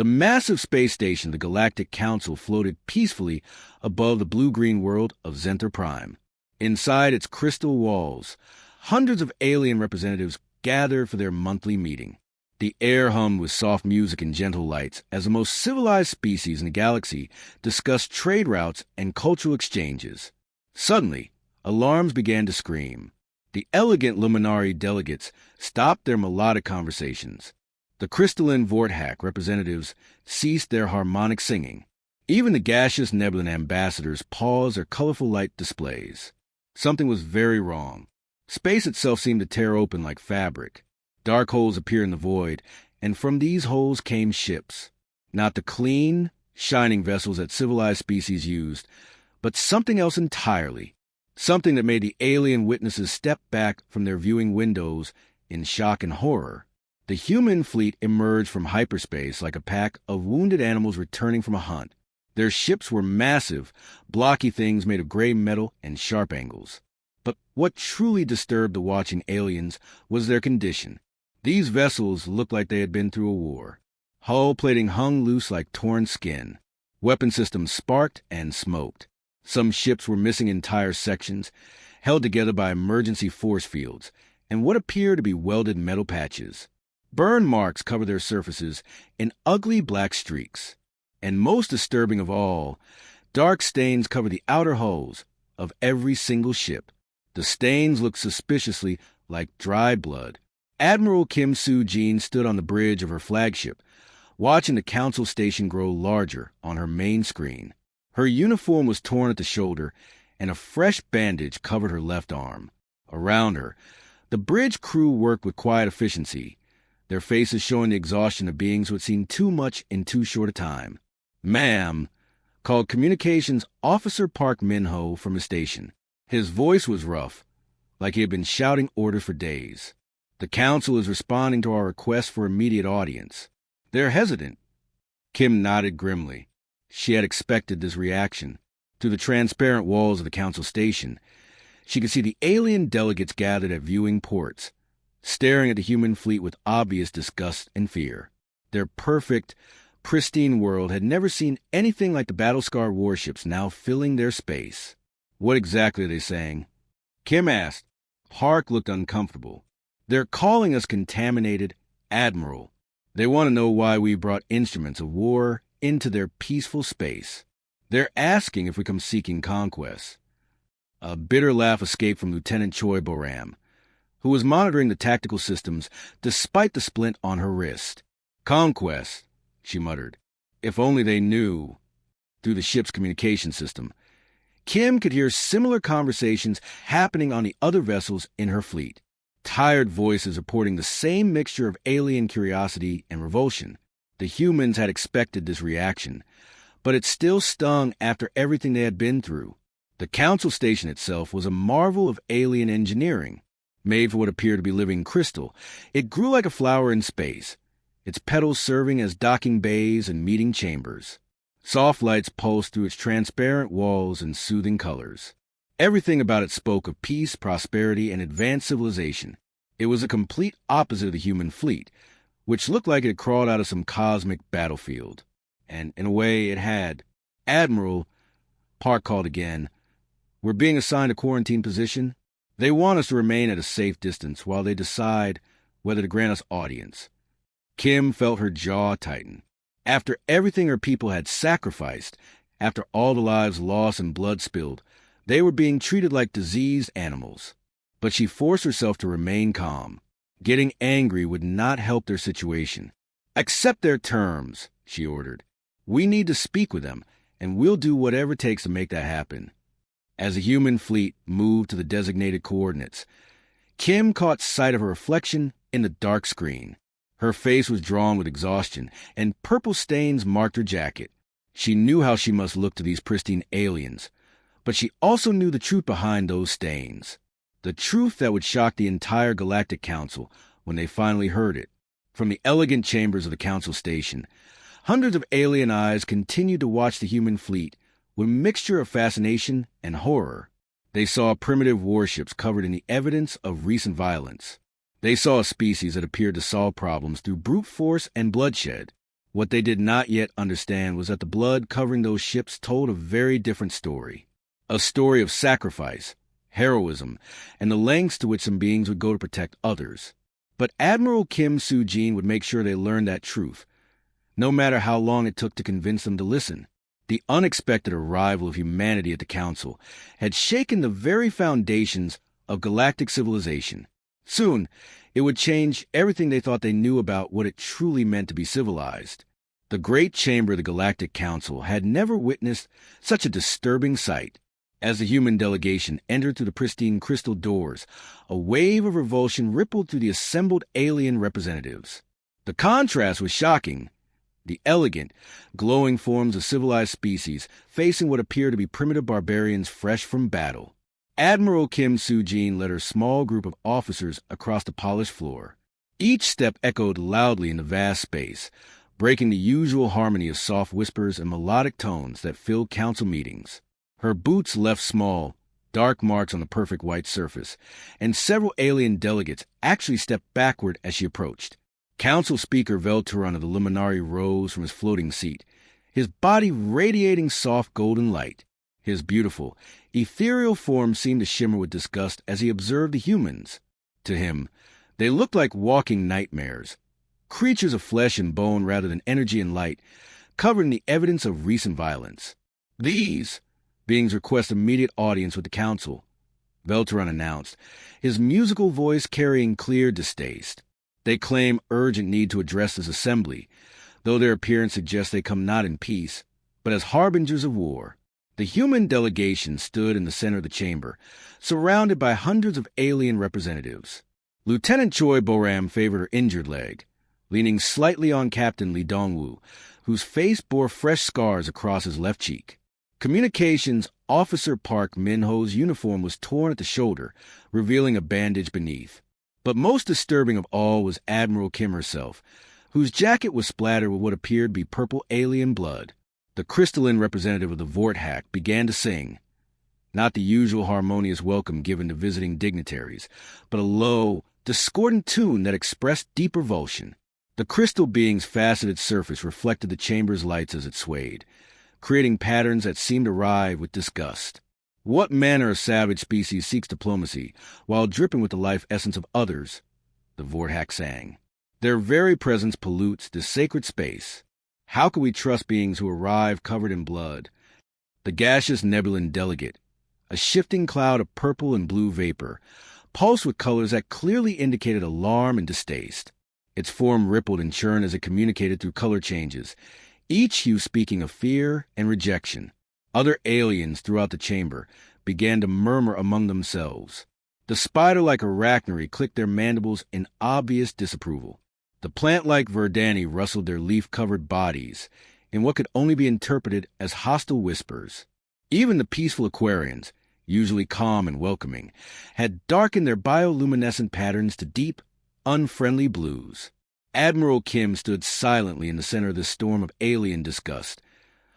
The massive space station, the Galactic Council, floated peacefully above the blue-green world of Zenther Prime. Inside its crystal walls, hundreds of alien representatives gathered for their monthly meeting. The air hummed with soft music and gentle lights as the most civilized species in the galaxy discussed trade routes and cultural exchanges. Suddenly, alarms began to scream. The elegant Luminari delegates stopped their melodic conversations. The crystalline Vorthack representatives ceased their harmonic singing. Even the gaseous Nebulan ambassadors paused their colorful light displays. Something was very wrong. Space itself seemed to tear open like fabric. Dark holes appeared in the void, and from these holes came ships. Not the clean, shining vessels that civilized species used, but something else entirely. Something that made the alien witnesses step back from their viewing windows in shock and horror. The human fleet emerged from hyperspace like a pack of wounded animals returning from a hunt. Their ships were massive, blocky things made of gray metal and sharp angles. But what truly disturbed the watching aliens was their condition. These vessels looked like they had been through a war. Hull plating hung loose like torn skin. Weapon systems sparked and smoked. Some ships were missing entire sections, held together by emergency force fields, and what appeared to be welded metal patches. Burn marks covered their surfaces in ugly black streaks. And most disturbing of all, dark stains covered the outer hulls of every single ship. The stains looked suspiciously like dried blood. Admiral Kim Soo-jin stood on the bridge of her flagship, watching the council station grow larger on her main screen. Her uniform was torn at the shoulder, and a fresh bandage covered her left arm. Around her, the bridge crew worked with quiet efficiency, their faces showing the exhaustion of beings who had seen too much in too short a time. "Ma'am," called Communications Officer Park Min-ho from his station. His voice was rough, like he had been shouting orders for days. "The council is responding to our request for immediate audience. They're hesitant." Kim nodded grimly. She had expected this reaction. Through the transparent walls of the council station, she could see the alien delegates gathered at viewing ports, staring at the human fleet with obvious disgust and fear. Their perfect, pristine world had never seen anything like the battle-scarred warships now filling their space. "What exactly are they saying?" Kim asked. Park looked uncomfortable. "They're calling us contaminated, Admiral. They want to know why we brought instruments of war into their peaceful space. They're asking if we come seeking conquest." A bitter laugh escaped from Lieutenant Choi Boram, who was monitoring the tactical systems despite the splint on her wrist. "Conquest," she muttered. "If only they knew." Through the ship's communication system, Kim could hear similar conversations happening on the other vessels in her fleet. Tired voices reporting the same mixture of alien curiosity and revulsion. The humans had expected this reaction, but it still stung after everything they had been through. The council station itself was a marvel of alien engineering. Made for what appeared to be living crystal, it grew like a flower in space, its petals serving as docking bays and meeting chambers. Soft lights pulsed through its transparent walls in soothing colors. Everything about it spoke of peace, prosperity, and advanced civilization. It was a complete opposite of the human fleet, which looked like it had crawled out of some cosmic battlefield. And in a way, it had. "Admiral," Park called again, "we're being assigned a quarantine position. They want us to remain at a safe distance while they decide whether to grant us audience." Kim felt her jaw tighten. After everything her people had sacrificed, after all the lives lost and blood spilled, they were being treated like diseased animals. But she forced herself to remain calm. Getting angry would not help their situation. "Accept their terms," she ordered. "We need to speak with them, and we'll do whatever it takes to make that happen." As the human fleet moved to the designated coordinates, Kim caught sight of her reflection in the dark screen. Her face was drawn with exhaustion, and purple stains marked her jacket. She knew how she must look to these pristine aliens, but she also knew the truth behind those stains. The truth that would shock the entire Galactic Council when they finally heard it. From the elegant chambers of the council station, hundreds of alien eyes continued to watch the human fleet with a mixture of fascination and horror. They saw primitive warships covered in the evidence of recent violence. They saw a species that appeared to solve problems through brute force and bloodshed. What they did not yet understand was that the blood covering those ships told a very different story. A story of sacrifice, heroism, and the lengths to which some beings would go to protect others. But Admiral Kim Soo-jin would make sure they learned that truth, no matter how long it took to convince them to listen. The unexpected arrival of humanity at the Council had shaken the very foundations of galactic civilization. Soon, it would change everything they thought they knew about what it truly meant to be civilized. The great chamber of the Galactic Council had never witnessed such a disturbing sight. As the human delegation entered through the pristine crystal doors, a wave of revulsion rippled through the assembled alien representatives. The contrast was shocking. The elegant, glowing forms of civilized species facing what appeared to be primitive barbarians fresh from battle. Admiral Kim Soo-jin led her small group of officers across the polished floor. Each step echoed loudly in the vast space, breaking the usual harmony of soft whispers and melodic tones that filled council meetings. Her boots left small, dark marks on the perfect white surface, and several alien delegates actually stepped backward as she approached. Council Speaker Velturan of the Luminari rose from his floating seat, his body radiating soft golden light. His beautiful, ethereal form seemed to shimmer with disgust as he observed the humans. To him, they looked like walking nightmares, creatures of flesh and bone rather than energy and light, covered in the evidence of recent violence. These beings request immediate audience with the Council, Velturan announced, his musical voice carrying clear distaste. They claim urgent need to address this assembly, though their appearance suggests they come not in peace, but as harbingers of war. The human delegation stood in the center of the chamber, surrounded by hundreds of alien representatives. Lieutenant Choi Boram favored her injured leg, leaning slightly on Captain Lee Dongwoo, whose face bore fresh scars across his left cheek. Communications Officer Park Min-ho's uniform was torn at the shoulder, revealing a bandage beneath. But most disturbing of all was Admiral Kim herself, whose jacket was splattered with what appeared to be purple alien blood. The crystalline representative of the Vorthack began to sing, not the usual harmonious welcome given to visiting dignitaries, but a low, discordant tune that expressed deep revulsion. The crystal being's faceted surface reflected the chamber's lights as it swayed, creating patterns that seemed to rive with disgust. What manner of savage species seeks diplomacy while dripping with the life essence of others? The Vorthack sang. Their very presence pollutes this sacred space. How can we trust beings who arrive covered in blood? The gaseous nebulan delegate, a shifting cloud of purple and blue vapor, pulsed with colors that clearly indicated alarm and distaste. Its form rippled and churned as it communicated through color changes, each hue speaking of fear and rejection. Other aliens throughout the chamber began to murmur among themselves. The spider-like arachnary clicked their mandibles in obvious disapproval. The plant-like Verdani rustled their leaf-covered bodies in what could only be interpreted as hostile whispers. Even the peaceful Aquarians, usually calm and welcoming, had darkened their bioluminescent patterns to deep, unfriendly blues. Admiral Kim stood silently in the center of this storm of alien disgust,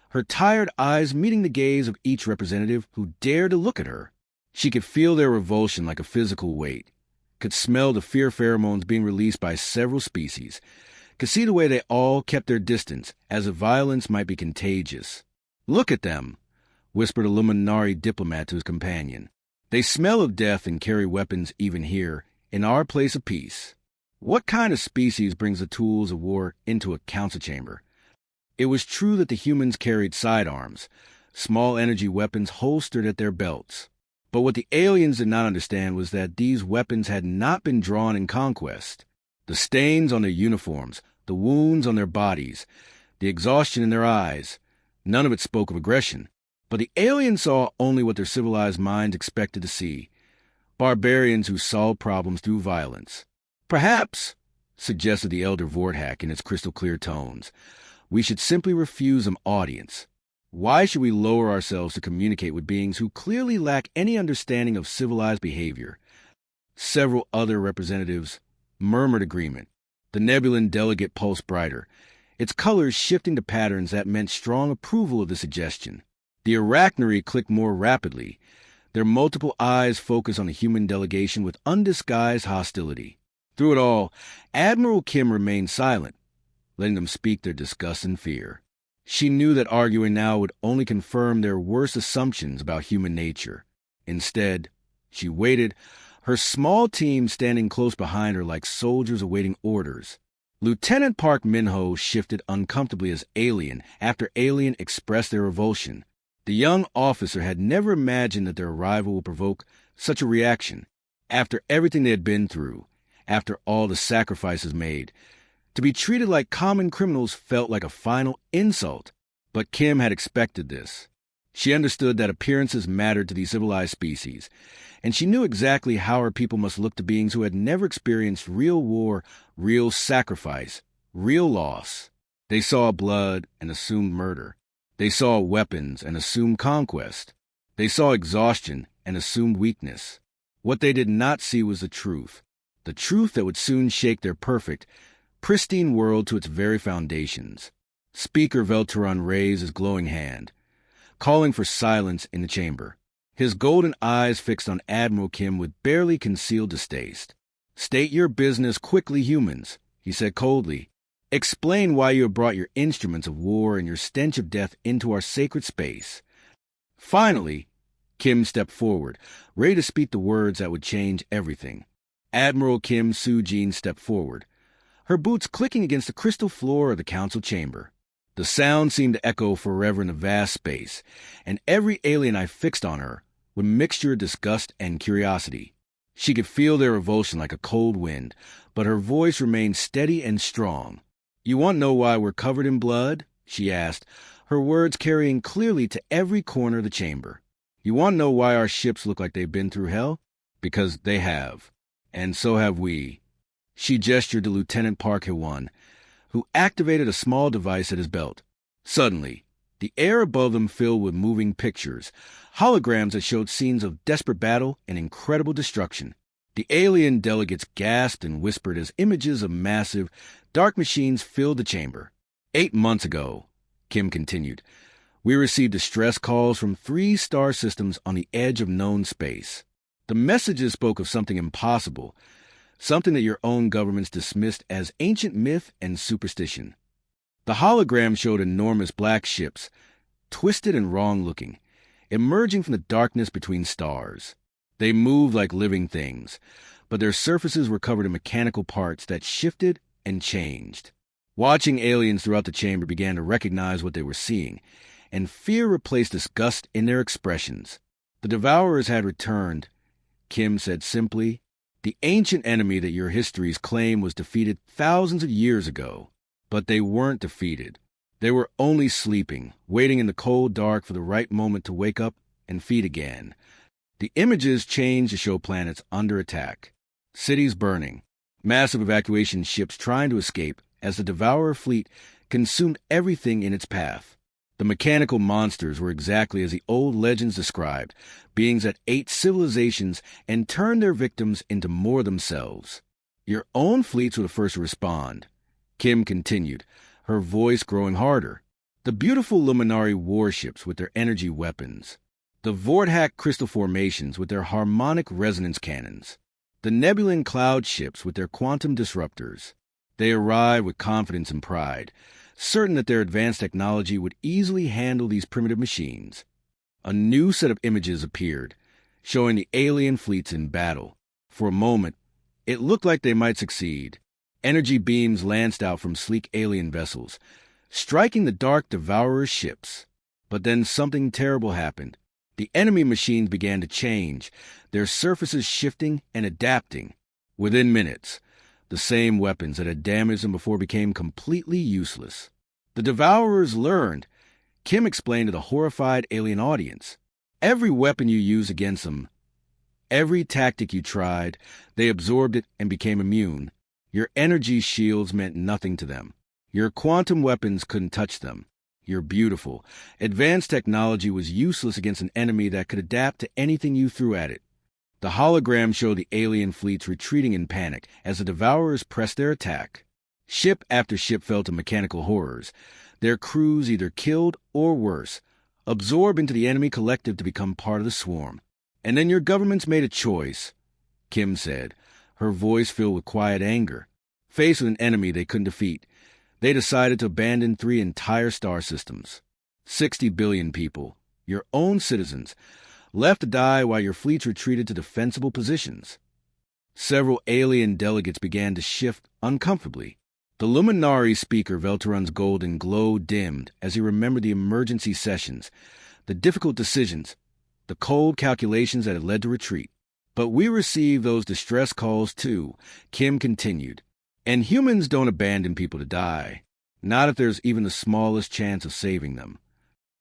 her tired eyes meeting the gaze of each representative who dared to look at her. She could feel their revulsion like a physical weight, could smell the fear pheromones being released by several species, could see the way they all kept their distance, as if violence might be contagious. "Look at them," whispered a Luminari diplomat to his companion. "They smell of death and carry weapons even here, in our place of peace. What kind of species brings the tools of war into a council chamber?" It was true that the humans carried sidearms, small energy weapons holstered at their belts. But what the aliens did not understand was that these weapons had not been drawn in conquest. The stains on their uniforms, the wounds on their bodies, the exhaustion in their eyes, none of it spoke of aggression. But the aliens saw only what their civilized minds expected to see: barbarians who solved problems through violence. "Perhaps," suggested the elder Vorthack in its crystal-clear tones, "we should simply refuse them audience. Why should we lower ourselves to communicate with beings who clearly lack any understanding of civilized behavior?" Several other representatives murmured agreement. The nebulan delegate pulsed brighter, its colors shifting to patterns that meant strong approval of the suggestion. The arachnary clicked more rapidly, their multiple eyes focused on the human delegation with undisguised hostility. Through it all, Admiral Kim remained silent, letting them speak their disgust and fear. She knew that arguing now would only confirm their worst assumptions about human nature. Instead, she waited, her small team standing close behind her like soldiers awaiting orders. Lieutenant Park Minho shifted uncomfortably as Alien after Alien expressed their revulsion. The young officer had never imagined that their arrival would provoke such a reaction. After everything they had been through, after all the sacrifices made, to be treated like common criminals felt like a final insult. But Kim had expected this. She understood that appearances mattered to these civilized species, and she knew exactly how her people must look to beings who had never experienced real war, real sacrifice, real loss. They saw blood and assumed murder. They saw weapons and assumed conquest. They saw exhaustion and assumed weakness. What they did not see was the truth that would soon shake their perfect, pristine world to its very foundations. Speaker Velteron raised his glowing hand, calling for silence in the chamber. His golden eyes fixed on Admiral Kim with barely concealed distaste. "State your business quickly, humans," he said coldly. "Explain why you have brought your instruments of war and your stench of death into our sacred space." Finally, Kim stepped forward, ready to speak the words that would change everything. Admiral Kim Soo-jin stepped forward, her boots clicking against the crystal floor of the council chamber. The sound seemed to echo forever in the vast space, and every alien eye fixed on her with a mixture of disgust and curiosity. She could feel their revulsion like a cold wind, but her voice remained steady and strong. "You want to know why we're covered in blood?" she asked, her words carrying clearly to every corner of the chamber. "You want to know why our ships look like they've been through hell? Because they have. And so have we." She gestured to Lieutenant Park Hye-won, who activated a small device at his belt. Suddenly, the air above them filled with moving pictures, holograms that showed scenes of desperate battle and incredible destruction. The alien delegates gasped and whispered as images of massive, dark machines filled the chamber. 8 months ago," Kim continued, "we received distress calls from 3 star systems on the edge of known space. The messages spoke of something impossible, something that your own governments dismissed as ancient myth and superstition. The hologram showed enormous black ships, twisted and wrong-looking, emerging from the darkness between stars. They moved like living things, but their surfaces were covered in mechanical parts that shifted and changed." Watching aliens throughout the chamber began to recognize what they were seeing, and fear replaced disgust in their expressions. "The Devourers had returned," Kim said simply. "The ancient enemy that your histories claim was defeated thousands of years ago. But they weren't defeated. They were only sleeping, waiting in the cold dark for the right moment to wake up and feed again." The images changed to show planets under attack, cities burning, massive evacuation ships trying to escape as the Devourer fleet consumed everything in its path. The mechanical monsters were exactly as the old legends described, beings that ate civilizations and turned their victims into more themselves. "Your own fleets were the first to respond," Kim continued, her voice growing harder. "The beautiful Luminari warships with their energy weapons, the Vorthak crystal formations with their harmonic resonance cannons, the Nebulan cloud ships with their quantum disruptors. They arrived with confidence and pride, certain that their advanced technology would easily handle these primitive machines." A new set of images appeared, showing the alien fleets in battle. For a moment, it looked like they might succeed. Energy beams lanced out from sleek alien vessels, striking the dark Devourer's ships. But then something terrible happened. The enemy machines began to change, their surfaces shifting and adapting. Within minutes, the same weapons that had damaged them before became completely useless. "The Devourers learned," Kim explained to the horrified alien audience. "Every weapon you use against them, every tactic you tried, they absorbed it and became immune. Your energy shields meant nothing to them. Your quantum weapons couldn't touch them. Your beautiful, advanced technology was useless against an enemy that could adapt to anything you threw at it." The hologram showed the alien fleets retreating in panic as the Devourers pressed their attack. Ship after ship fell to mechanical horrors, their crews either killed or worse, absorbed into the enemy collective to become part of the swarm. "And then your governments made a choice," Kim said, her voice filled with quiet anger. Faced with an enemy they couldn't defeat, They decided to abandon 3 entire star systems. 60 billion people, your own citizens, left to die while your fleets retreated to defensible positions. Several alien delegates began to shift uncomfortably. The Luminari speaker Velteron's golden glow dimmed as he remembered the emergency sessions, the difficult decisions, the cold calculations that had led to retreat. But we received those distress calls too, Kim continued. And humans don't abandon people to die, not if there's even the smallest chance of saving them.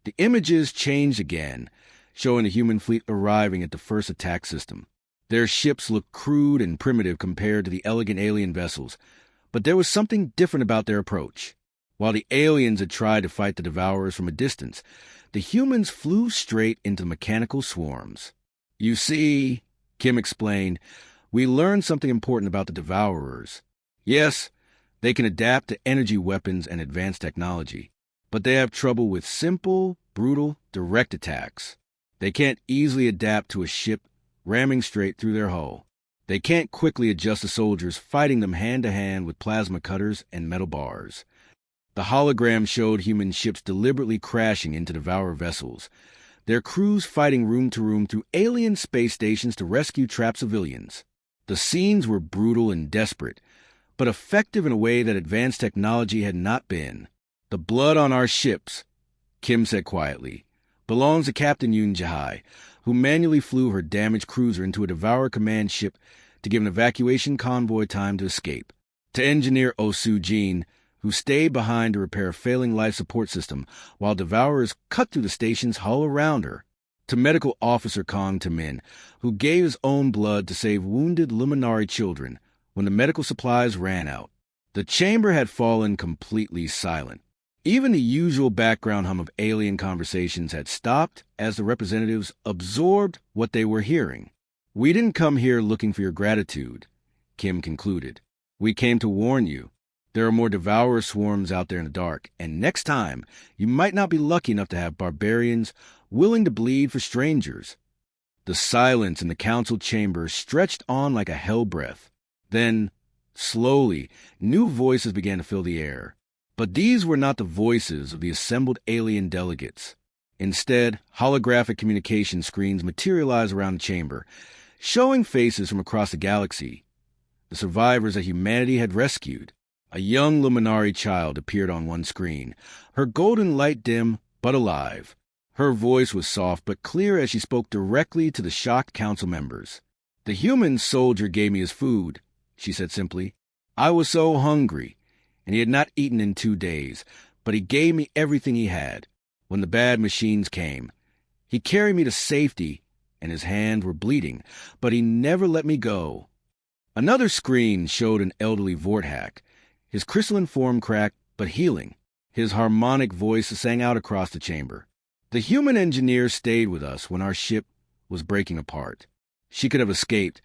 The images changed again, showing the human fleet arriving at the first attack system. Their ships looked crude and primitive compared to the elegant alien vessels, but there was something different about their approach. While the aliens had tried to fight the Devourers from a distance, the humans flew straight into mechanical swarms. You see, Kim explained, we learned something important about the Devourers. Yes, they can adapt to energy weapons and advanced technology, but they have trouble with simple, brutal, direct attacks. They can't easily adapt to a ship ramming straight through their hull. They can't quickly adjust to soldiers fighting them hand-to-hand with plasma cutters and metal bars. The hologram showed human ships deliberately crashing into Devourer vessels, their crews fighting room to room through alien space stations to rescue trapped civilians. The scenes were brutal and desperate, but effective in a way that advanced technology had not been. The blood on our ships, Kim said quietly, belongs to Captain Yoon Jahai, who manually flew her damaged cruiser into a Devourer command ship to give an evacuation convoy time to escape. To Engineer Oh Soo-jin, who stayed behind to repair a failing life support system while Devourers cut through the station's hull around her. To Medical Officer Kong Tamin, who gave his own blood to save wounded Luminari children when the medical supplies ran out. The chamber had fallen completely silent. Even the usual background hum of alien conversations had stopped as the representatives absorbed what they were hearing. We didn't come here looking for your gratitude, Kim concluded. We came to warn you. There are more Devourer swarms out there in the dark, and next time, you might not be lucky enough to have barbarians willing to bleed for strangers. The silence in the council chamber stretched on like a hell breath. Then, slowly, new voices began to fill the air. But these were not the voices of the assembled alien delegates. Instead, holographic communication screens materialized around the chamber, showing faces from across the galaxy, the survivors that humanity had rescued. A young Luminari child appeared on one screen, her golden light dim but alive. Her voice was soft but clear as she spoke directly to the shocked council members. The human soldier gave me his food, she said simply. I was so hungry, and he had not eaten in 2 days, but he gave me everything he had. When the bad machines came, he carried me to safety, and his hands were bleeding, but he never let me go. Another screen showed an elderly Vorthak, his crystalline form cracked but healing. His harmonic voice sang out across the chamber. The human engineer stayed with us when our ship was breaking apart. She could have escaped,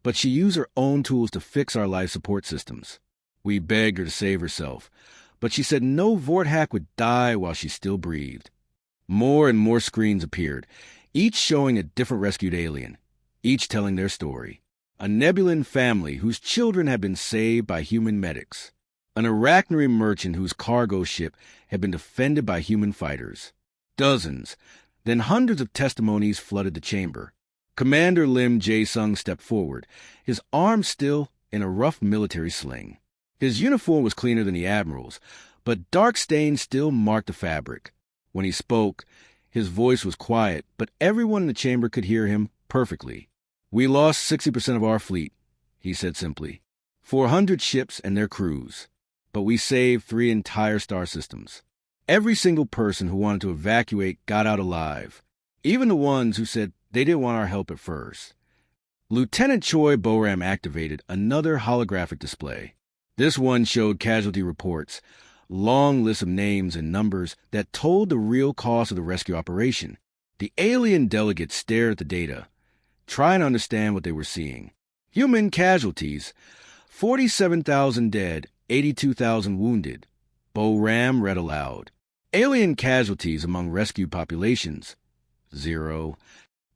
but she used her own tools to fix our life support systems. We begged her to save herself, but she said no Vorthak would die while she still breathed. More and more screens appeared, each showing a different rescued alien, each telling their story. A Nebulan family whose children had been saved by human medics. An Arachnary merchant whose cargo ship had been defended by human fighters. Dozens, then hundreds of testimonies flooded the chamber. Commander Lim Jae-sung stepped forward, his arm still in a rough military sling. His uniform was cleaner than the Admiral's, but dark stains still marked the fabric. When he spoke, his voice was quiet, but everyone in the chamber could hear him perfectly. We lost 60% of our fleet, he said simply. 400 ships and their crews. But we saved 3 entire star systems. Every single person who wanted to evacuate got out alive, even the ones who said they didn't want our help at first. Lieutenant Choi Boram activated another holographic display. This one showed casualty reports, long lists of names and numbers that told the real cost of the rescue operation. The alien delegates stared at the data, trying to understand what they were seeing. Human casualties, 47,000 dead, 82,000 wounded. Boram read aloud. Alien casualties among rescued populations, 0.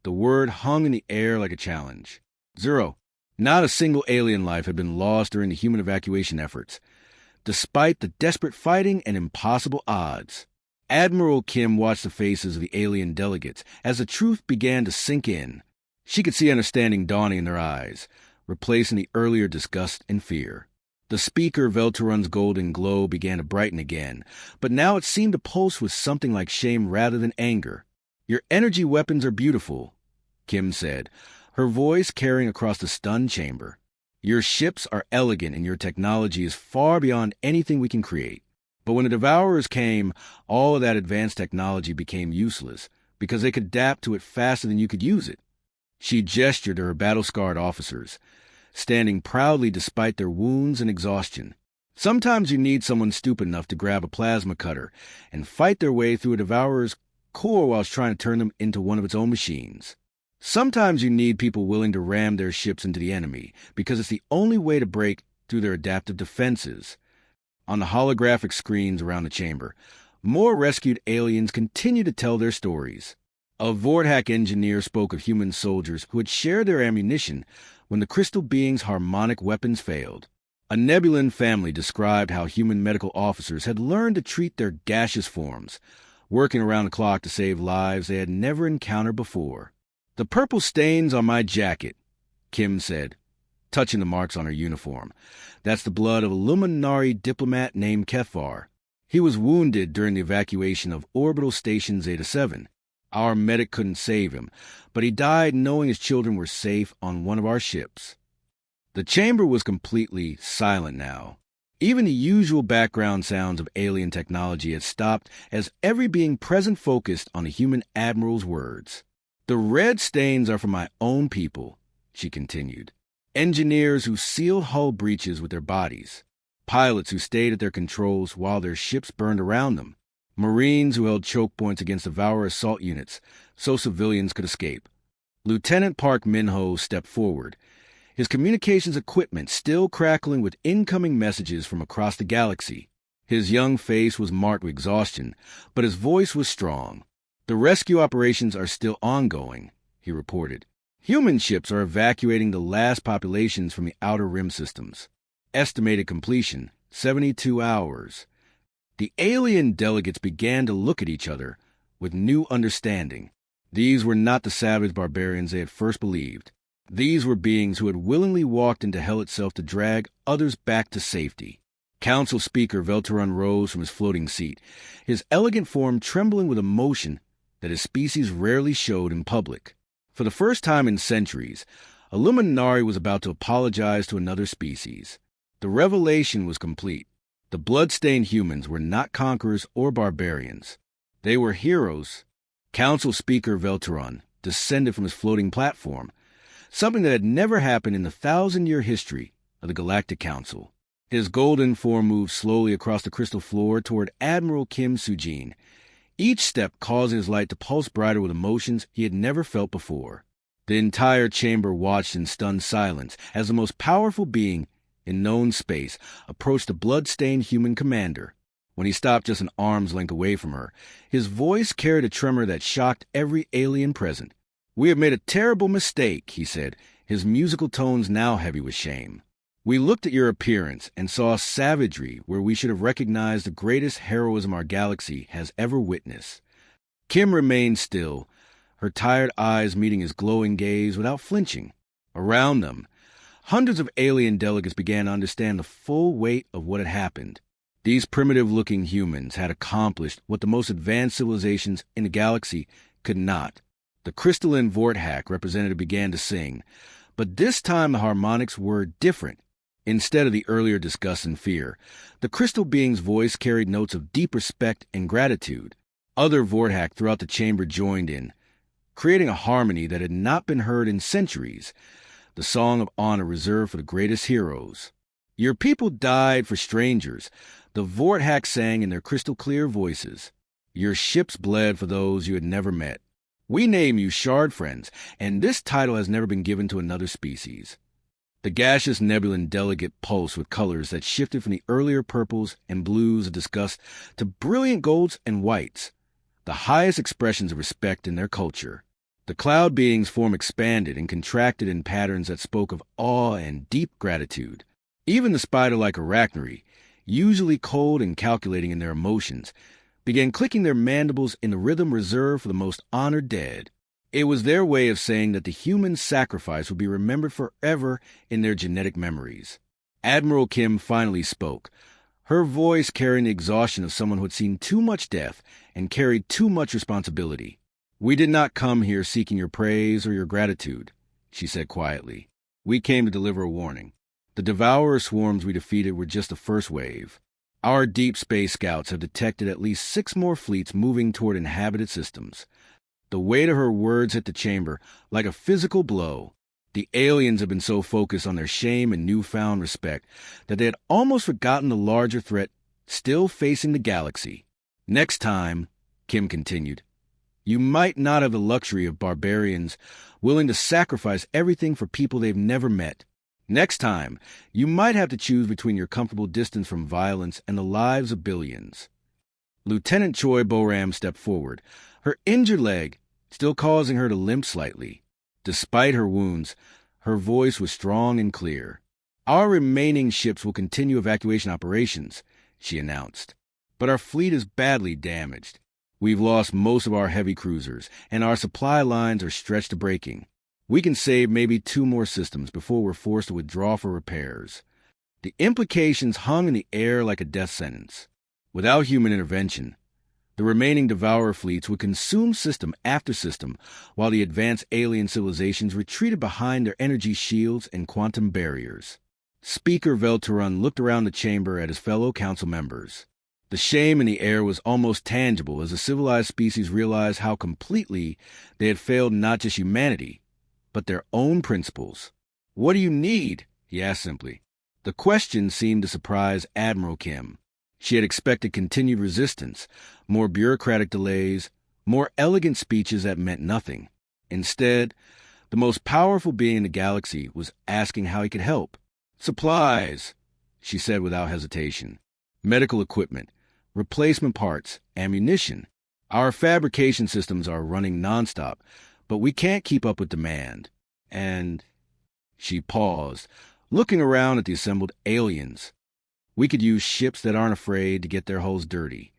The word hung in the air like a challenge. 0. Not a single alien life had been lost during the human evacuation efforts. despite the desperate fighting and impossible odds. Admiral Kim watched the faces of the alien delegates as the truth began to sink in. She could see understanding dawning in their eyes, replacing the earlier disgust and fear. The speaker Velteron's golden glow began to brighten again, but now it seemed to pulse with something like shame rather than anger. "Your energy weapons are beautiful," Kim said, her voice carrying across the stunned chamber. "Your ships are elegant and your technology is far beyond anything we can create. But when the Devourers came, all of that advanced technology became useless because they could adapt to it faster than you could use it." She gestured to her battle-scarred officers, standing proudly despite their wounds and exhaustion. Sometimes you need someone stupid enough to grab a plasma cutter and fight their way through a Devourer's core while trying to turn them into one of its own machines. Sometimes you need people willing to ram their ships into the enemy because it's the only way to break through their adaptive defenses. On the holographic screens around the chamber, more rescued aliens continued to tell their stories. A Vorthack engineer spoke of human soldiers who had shared their ammunition when the crystal being's harmonic weapons failed. A Nebulan family described how human medical officers had learned to treat their gaseous forms, working around the clock to save lives they had never encountered before. "The purple stains on my jacket," Kim said, touching the marks on her uniform. "That's the blood of a Luminari diplomat named Kefar. He was wounded during the evacuation of Orbital Station Zeta-7. Our medic couldn't save him, but he died knowing his children were safe on one of our ships." The chamber was completely silent now. Even the usual background sounds of alien technology had stopped as every being present focused on the human admiral's words. "The red stains are from my own people," she continued. "Engineers who sealed hull breaches with their bodies. Pilots who stayed at their controls while their ships burned around them. Marines who held choke points against Devourer assault units so civilians could escape." Lieutenant Park Min-ho stepped forward, his communications equipment still crackling with incoming messages from across the galaxy. His young face was marked with exhaustion, but his voice was strong. "The rescue operations are still ongoing," he reported. "Human ships are evacuating the last populations from the outer rim systems. Estimated completion, 72 hours. The alien delegates began to look at each other with new understanding. These were not the savage barbarians they had first believed. These were beings who had willingly walked into hell itself to drag others back to safety. Council Speaker Velteron rose from his floating seat, his elegant form trembling with emotion that his species rarely showed in public. For the first time in centuries, a Luminari was about to apologize to another species. The revelation was complete. The blood-stained humans were not conquerors or barbarians. They were heroes. Council Speaker Velteron descended from his floating platform, something that had never happened in the 1,000-year history of the Galactic Council. His golden form moved slowly across the crystal floor toward Admiral Kim Sujin, each step causing his light to pulse brighter with emotions he had never felt before. The entire chamber watched in stunned silence as the most powerful being in known space approached the blood-stained human commander. When he stopped just an arm's length away from her, his voice carried a tremor that shocked every alien present. "We have made a terrible mistake," he said, his musical tones now heavy with shame. "We looked at your appearance and saw savagery where we should have recognized the greatest heroism our galaxy has ever witnessed." Kim remained still, her tired eyes meeting his glowing gaze without flinching. Around them, hundreds of alien delegates began to understand the full weight of what had happened. These primitive-looking humans had accomplished what the most advanced civilizations in the galaxy could not. The crystalline Vorthack representative began to sing, but this time the harmonics were different. Instead of the earlier disgust and fear, the crystal being's voice carried notes of deep respect and gratitude. Other Vorthack throughout the chamber joined in, creating a harmony that had not been heard in centuries, the song of honor reserved for the greatest heroes. "Your people died for strangers," the Vorthack sang in their crystal-clear voices. "Your ships bled for those you had never met. We name you Shard Friends, and this title has never been given to another species." The gaseous Nebulan delegate pulsed with colors that shifted from the earlier purples and blues of disgust to brilliant golds and whites, the highest expressions of respect in their culture. The cloud being's form expanded and contracted in patterns that spoke of awe and deep gratitude. Even the spider-like Arachnary, usually cold and calculating in their emotions, began clicking their mandibles in the rhythm reserved for the most honored dead. It was their way of saying that the human sacrifice would be remembered forever in their genetic memories. Admiral Kim finally spoke, her voice carrying the exhaustion of someone who had seen too much death and carried too much responsibility. "We did not come here seeking your praise or your gratitude," she said quietly. "We came to deliver a warning. The devourer swarms we defeated were just the first wave. Our deep space scouts have detected at least 6 more fleets moving toward inhabited systems." The weight of her words hit the chamber like a physical blow. The aliens had been so focused on their shame and newfound respect that they had almost forgotten the larger threat still facing the galaxy. "Next time," Kim continued, "you might not have the luxury of barbarians willing to sacrifice everything for people they've never met. Next time, you might have to choose between your comfortable distance from violence and the lives of billions." Lieutenant Choi Boram stepped forward, her injured leg still causing her to limp slightly. Despite her wounds, her voice was strong and clear. "Our remaining ships will continue evacuation operations," she announced. "But our fleet is badly damaged. We've lost most of our heavy cruisers, and our supply lines are stretched to breaking. We can save maybe 2 more systems before we're forced to withdraw for repairs." The implications hung in the air like a death sentence. Without human intervention, the remaining Devourer fleets would consume system after system while the advanced alien civilizations retreated behind their energy shields and quantum barriers. Speaker Velturan looked around the chamber at his fellow council members. The shame in the air was almost tangible as the civilized species realized how completely they had failed not just humanity, but their own principles. "What do you need?" he asked simply. The question seemed to surprise Admiral Kim. She had expected continued resistance, more bureaucratic delays, more elegant speeches that meant nothing. Instead, the most powerful being in the galaxy was asking how he could help. "Supplies," she said without hesitation. "Medical equipment, replacement parts, ammunition. Our fabrication systems are running nonstop, but we can't keep up with demand. And..." She paused, looking around at the assembled aliens. "We could use ships that aren't afraid to get their hulls dirty."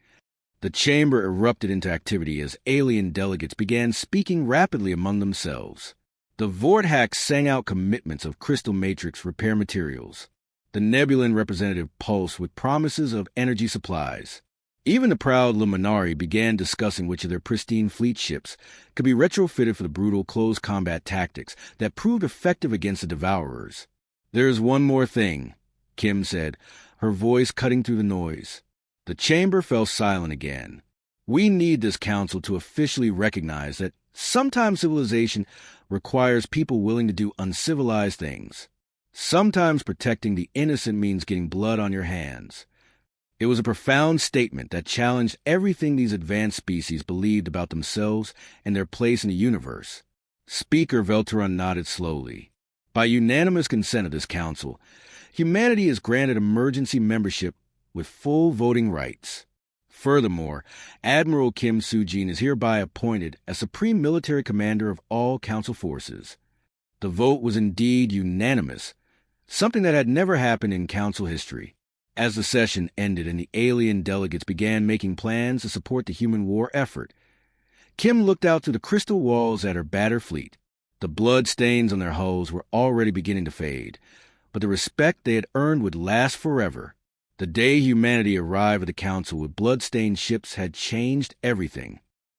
The chamber erupted into activity as alien delegates began speaking rapidly among themselves. The Vorthax sang out commitments of crystal matrix repair materials. The Nebulan representative pulsed with promises of energy supplies. Even the proud Luminari began discussing which of their pristine fleet ships could be retrofitted for the brutal close combat tactics that proved effective against the Devourers. "There's one more thing," Kim said, her voice cutting through the noise. The chamber fell silent again. "We need this council to officially recognize that sometimes civilization requires people willing to do uncivilized things. Sometimes protecting the innocent means getting blood on your hands." It was a profound statement that challenged everything these advanced species believed about themselves and their place in the universe. Speaker Velturan nodded slowly. "By unanimous consent of this council, humanity is granted emergency membership with full voting rights. Furthermore, Admiral Kim Soo-jin is hereby appointed as Supreme Military Commander of all Council forces." The vote was indeed unanimous, something that had never happened in Council history. As the session ended and the alien delegates began making plans to support the human war effort, Kim looked out through the crystal walls at her battered fleet. The blood stains on their hulls were already beginning to fade, but the respect they had earned would last forever. The day humanity arrived at the Council with blood-stained ships had changed everything.